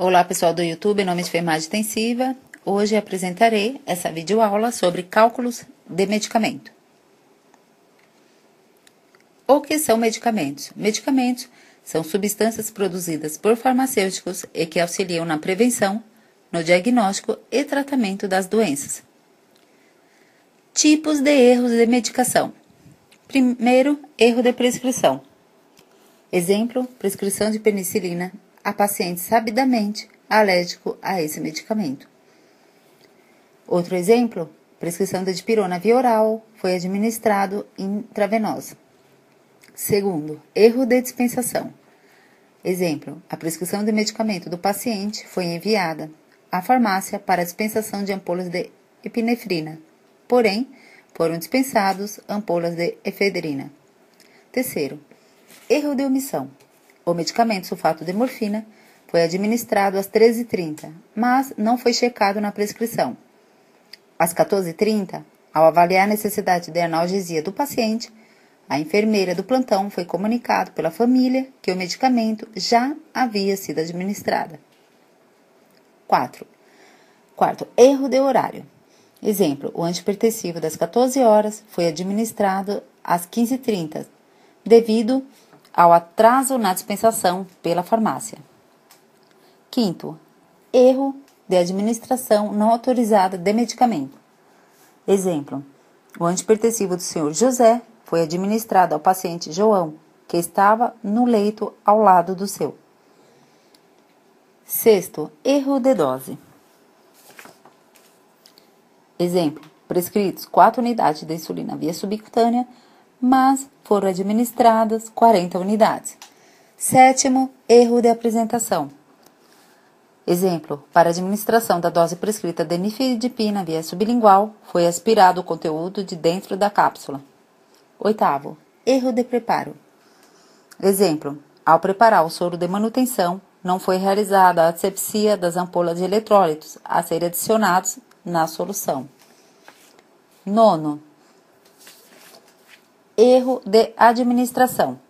Olá pessoal do YouTube, em nome de Enfermagem Intensiva. Hoje apresentarei essa videoaula sobre cálculos de medicamento. O que são medicamentos? Medicamentos são substâncias produzidas por farmacêuticos e que auxiliam na prevenção, no diagnóstico e tratamento das doenças. Tipos de erros de medicação. Primeiro, erro de prescrição. Exemplo, prescrição de penicilina a paciente sabidamente alérgico a esse medicamento. Outro exemplo, prescrição de dipirona via oral foi administrado intravenosa. Segundo, erro de dispensação. Exemplo, a prescrição de medicamento do paciente foi enviada à farmácia para dispensação de ampolas de epinefrina, porém, foram dispensados ampolas de efedrina. Terceiro, erro de omissão. O medicamento sulfato de morfina foi administrado às 13h30, mas não foi checado na prescrição. Às 14h30, ao avaliar a necessidade de analgesia do paciente, a enfermeira do plantão foi comunicado pela família que o medicamento já havia sido administrado. Quarto, erro de horário. Exemplo, o antihipertensivo das 14 horas foi administrado às 15h30, devido ao atraso na dispensação pela farmácia. Quinto, erro de administração não autorizada de medicamento. Exemplo, o antihipertensivo do Sr. José foi administrado ao paciente João, que estava no leito ao lado do seu. Sexto, erro de dose. Exemplo, prescritos 4 unidades de insulina via subcutânea, mas foram administradas 40 unidades. Sétimo, erro de apresentação. Exemplo, para administração da dose prescrita de nifedipina via sublingual, foi aspirado o conteúdo de dentro da cápsula. Oitavo, erro de preparo. Exemplo, ao preparar o soro de manutenção, não foi realizada a asepsia das ampolas de eletrólitos a serem adicionados na solução. Nono, erro de administração.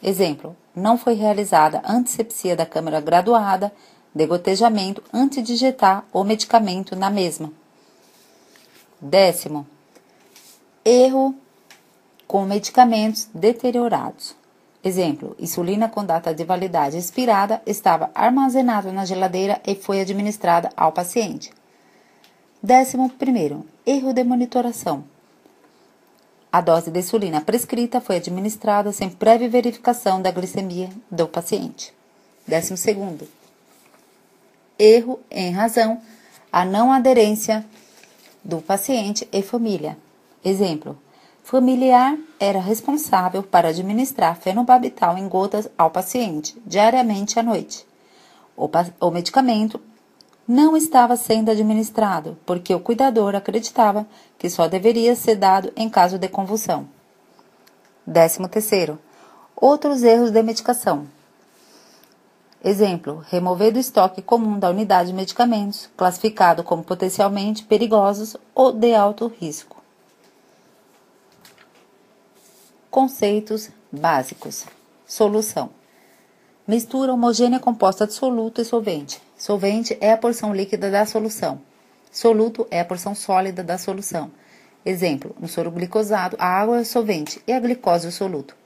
Exemplo, não foi realizada a antisepsia da câmara graduada de gotejamento antes de injetar o medicamento na mesma. Décimo, erro com medicamentos deteriorados. Exemplo, insulina com data de validade expirada estava armazenada na geladeira e foi administrada ao paciente. 11º, erro de monitoração. A dose de insulina prescrita foi administrada sem prévia verificação da glicemia do paciente. 12º, erro em razão à não aderência do paciente e família. Exemplo, familiar era responsável para administrar fenobarbital em gotas ao paciente diariamente à noite. O medicamento não estava sendo administrado, porque o cuidador acreditava que só deveria ser dado em caso de convulsão. 13º, outros erros de medicação. Exemplo, remover do estoque comum da unidade de medicamentos, classificado como potencialmente perigosos ou de alto risco. Conceitos básicos. Solução. Mistura homogênea composta de soluto e solvente. Solvente é a porção líquida da solução. Soluto é a porção sólida da solução. Exemplo, no soro glicosado, a água é o solvente e a glicose o soluto.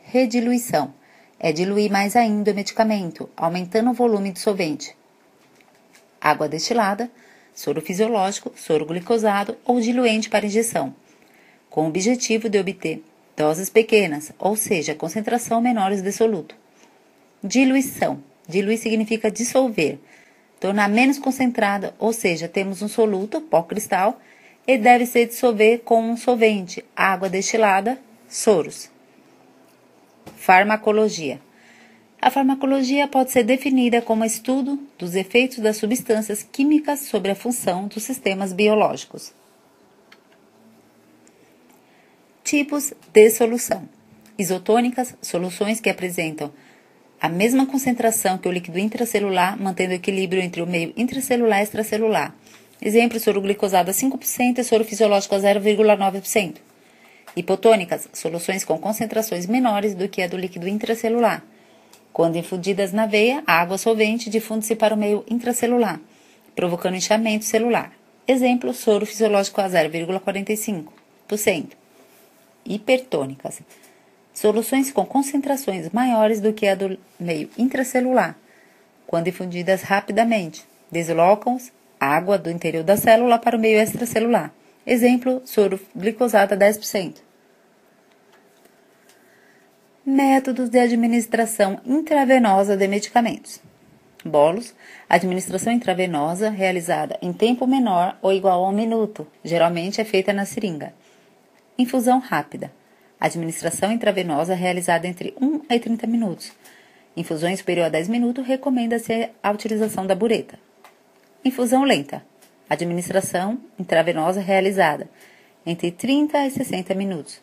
Rediluição. É diluir mais ainda o medicamento, aumentando o volume do solvente. Água destilada, soro fisiológico, soro glicosado ou diluente para injeção, com o objetivo de obter doses pequenas, ou seja, concentração menores de soluto. Diluição. Diluir significa dissolver, tornar menos concentrada, ou seja, temos um soluto, pó cristal, e deve se dissolver com um solvente, água destilada, soros. Farmacologia. A farmacologia pode ser definida como estudo dos efeitos das substâncias químicas sobre a função dos sistemas biológicos. Tipos de solução. Isotônicas, soluções que apresentam a mesma concentração que o líquido intracelular, mantendo o equilíbrio entre o meio intracelular e extracelular. Exemplo, soro glicosado a 5% e soro fisiológico a 0,9%. Hipotônicas, soluções com concentrações menores do que a do líquido intracelular. Quando infundidas na veia, a água solvente difunde-se para o meio intracelular, provocando inchamento celular. Exemplo, soro fisiológico a 0,45%. Hipertônicas. Soluções com concentrações maiores do que a do meio intracelular, quando infundidas rapidamente, deslocam a água do interior da célula para o meio extracelular. Exemplo, soro glicosado a 10%. Métodos de administração intravenosa de medicamentos. Bolos, administração intravenosa realizada em tempo menor ou igual a 1 minuto, geralmente é feita na seringa. Infusão rápida, administração intravenosa realizada entre 1 e 30 minutos. Infusão superior a 10 minutos, recomenda-se a utilização da bureta. Infusão lenta, administração intravenosa realizada entre 30 e 60 minutos.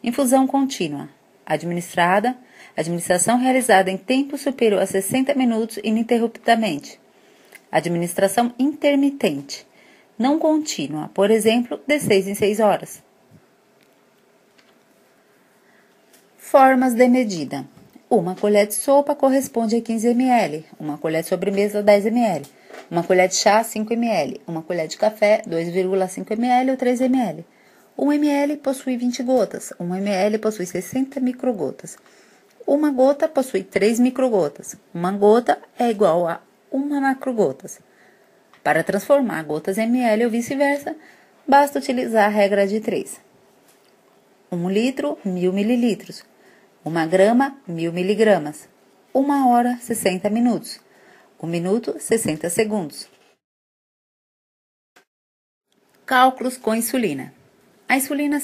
Infusão contínua, administração realizada em tempo superior a 60 minutos ininterruptamente. Administração intermitente, não contínua, por exemplo, de 6 em 6 horas. Formas de medida. Uma colher de sopa corresponde a 15 ml, uma colher de sobremesa a 10 ml, uma colher de chá 5 ml, uma colher de café 2,5 ml ou 3 ml. 1 ml possui 20 gotas, 1 ml possui 60 microgotas. Uma gota possui 3 microgotas. Uma gota é igual a 1 macrogotas. Para transformar gotas em ml ou vice-versa, basta utilizar a regra de 3. 1 litro, 1000 mililitros. 1 grama, 1000 miligramas. 1 hora, 60 minutos. 1 minuto, 60 segundos. Cálculos com insulina. A insulina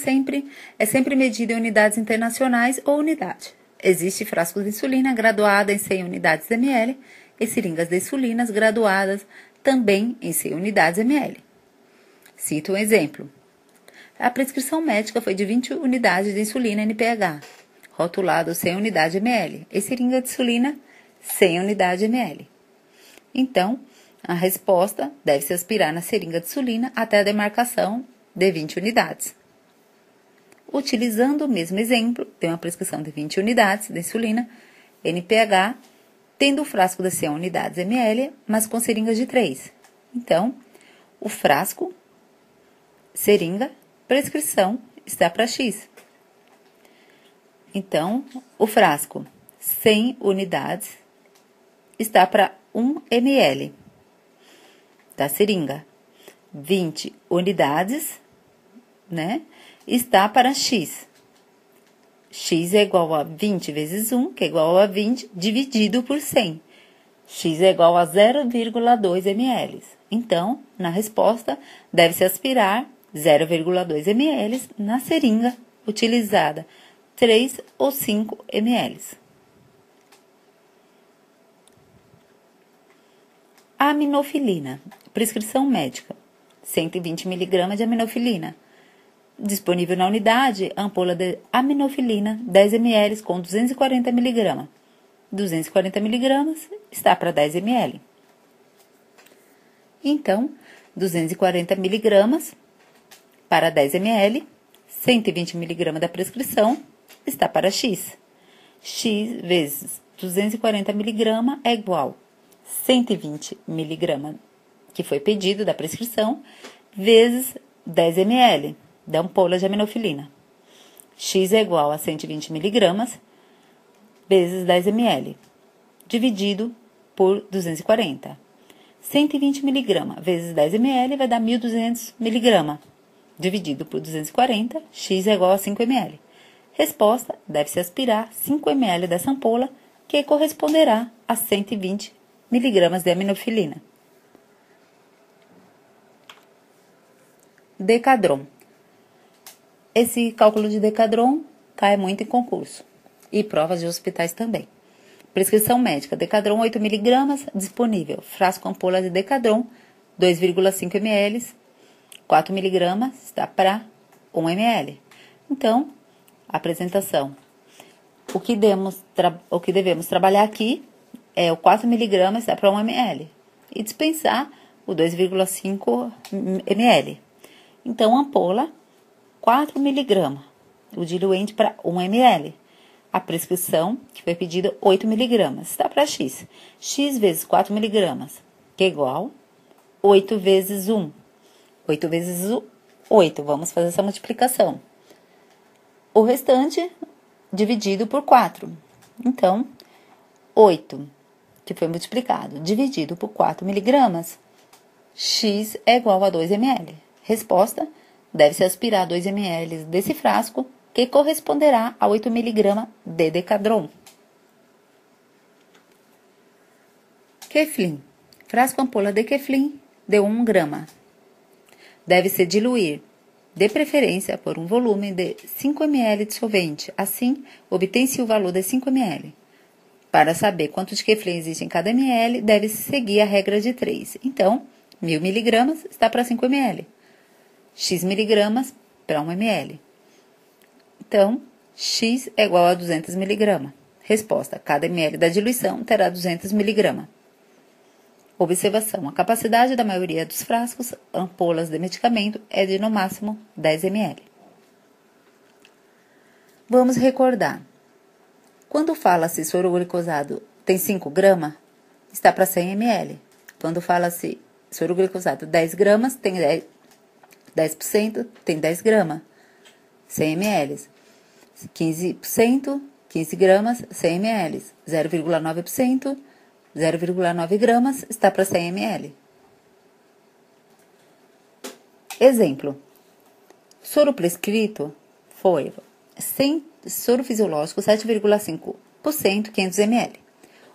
é sempre medida em unidades internacionais ou unidade. Existe frascos de insulina graduada em 100 unidades ml e seringas de insulinas graduadas também em 100 unidades ml. Cito um exemplo. A prescrição médica foi de 20 unidades de insulina NPH, rotulado 100 unidades ml, e seringa de insulina 100 unidades ml. Então, a resposta deve-se aspirar na seringa de insulina até a demarcação de 20 unidades. Utilizando o mesmo exemplo, tem uma prescrição de 20 unidades de insulina NPH, tendo o frasco de 100 unidades ml, mas com seringas de 3. Então, o frasco, seringa, prescrição está para X. Então, o frasco 100 unidades está para 1 ml da seringa. 20 unidades, está para X. X é igual a 20 vezes 1, que é igual a 20, dividido por 100. X é igual a 0,2 ml. Então, na resposta, deve-se aspirar 0,2 ml na seringa utilizada 3 ou 5 ml. Aminofilina. Prescrição médica. 120 mg de aminofilina. Disponível na unidade, ampola de aminofilina 10 ml com 240 mg. 240 mg está para 10 ml. Então, 240 mg para 10 ml, 120 mg da prescrição está para X. X vezes 240 mg é igual a 120 mg que foi pedido da prescrição, vezes 10 ml da ampola de aminofilina. X é igual a 120 mg vezes 10 ml, dividido por 240. 120 mg vezes 10 ml vai dar 1.200 mg, dividido por 240, X é igual a 5 ml. Resposta, deve-se aspirar 5 ml dessa ampola, que corresponderá a 120 mg de aminofilina. Decadron. Esse cálculo de Decadron cai muito em concurso e provas de hospitais também. Prescrição médica, Decadron 8 mg, disponível. Frasco ampola de Decadron, 2,5 ml, 4 mg, está para 1 ml. Então, apresentação. O que devemos trabalhar aqui é o 4 mg, está para 1 ml. E dispensar o 2,5 ml. Então, ampola, 4 mg, o diluente para 1 ml. a prescrição, que foi pedida 8 mg, está para X. X vezes 4 mg, que é igual 8 vezes 1. 8 vezes 8, vamos fazer essa multiplicação. O restante dividido por 4. Então, 8, que foi multiplicado, dividido por 4 mg, X é igual a 2 ml. Resposta, deve-se aspirar 2 ml desse frasco, que corresponderá a 8 mg de Decadron. Keflin. Frasco ampola de Keflin de 1 grama. Deve-se diluir, de preferência, por um volume de 5 ml de solvente. Assim, obtém-se o valor de 5 ml. Para saber quanto de Keflin existe em cada ml, deve-se seguir a regra de 3. Então, 1000 mg está para 5 ml. X miligramas para 1 ml. Então, X é igual a 200 mg. Resposta, cada ml da diluição terá 200 mg. Observação, a capacidade da maioria dos frascos, ampolas de medicamento, é de no máximo 10 ml. Vamos recordar. Quando fala-se soro glicosado tem 5 gramas, está para 100 ml. Quando fala-se soro glicosado 10 gramas, tem 10%, tem 10 gramas, 100 ml. 15%, 15 gramas, 100 ml. 0,9%, 0,9 gramas está para 100 ml. Exemplo. Soro prescrito foi soro fisiológico 7,5%, 500 ml.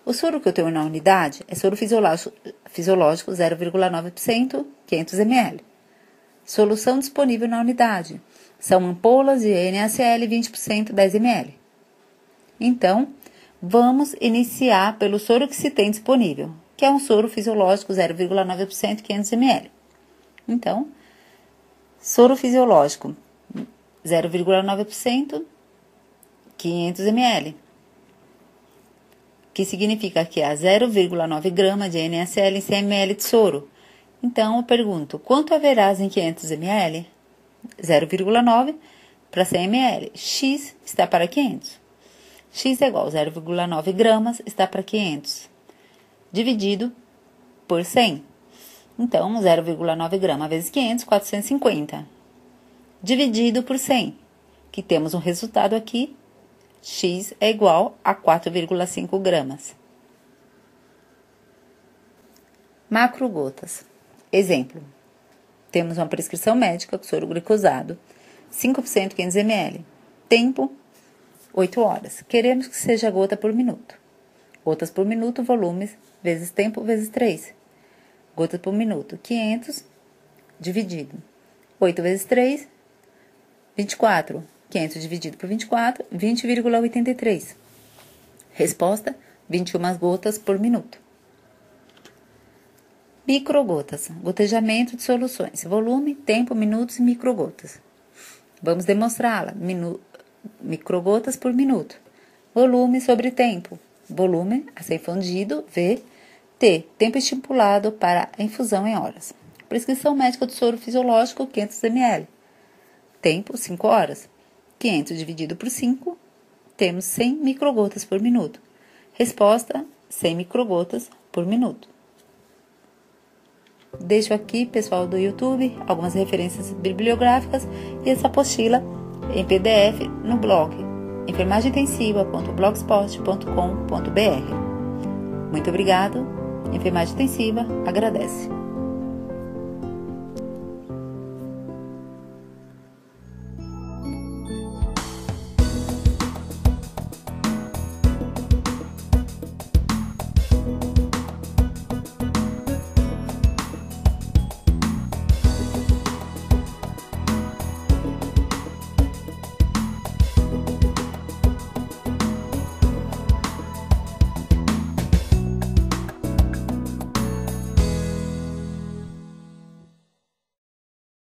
O soro que eu tenho na unidade é soro fisiológico 0,9%, 500 ml. Solução disponível na unidade. São ampolas de NaCl 20%, 10 ml. Então, vamos iniciar pelo soro que se tem disponível, que é um soro fisiológico 0,9%, 500 ml. Então, soro fisiológico 0,9%, 500 ml. Que significa que há 0,9 grama de NaCl em 100 ml de soro. Então, eu pergunto, quanto haverás em 500 ml? 0,9 para 100 ml. X está para 500. X é igual a 0,9 gramas, está para 500. Dividido por 100. Então, 0,9 gramas vezes 500, 450. Dividido por 100, que temos um resultado aqui, X é igual a 4,5 gramas. Macrogotas. Exemplo. Temos uma prescrição médica com soro glicosado, 5%, 500 ml. Tempo, 8 horas. Queremos que seja gota por minuto. Gotas por minuto, volumes, vezes tempo, vezes 3. Gotas por minuto, 500, dividido. 8 vezes 3, 24. 500 dividido por 24, 20,83. Resposta, 21 gotas por minuto. Microgotas, gotejamento de soluções, volume, tempo, minutos e microgotas. Vamos demonstrá-la. Microgotas por minuto. Volume sobre tempo. Volume a ser fundido, V. T. Tempo estipulado para a infusão em horas. Prescrição médica do soro fisiológico, 500 ml. Tempo, 5 horas. 500 dividido por 5, temos 100 microgotas por minuto. Resposta, 100 microgotas por minuto. Deixo aqui, pessoal do YouTube, algumas referências bibliográficas e essa apostila em PDF no blog enfermagemintensiva.blogspot.com.br. Muito obrigado. Enfermagem Intensiva agradece.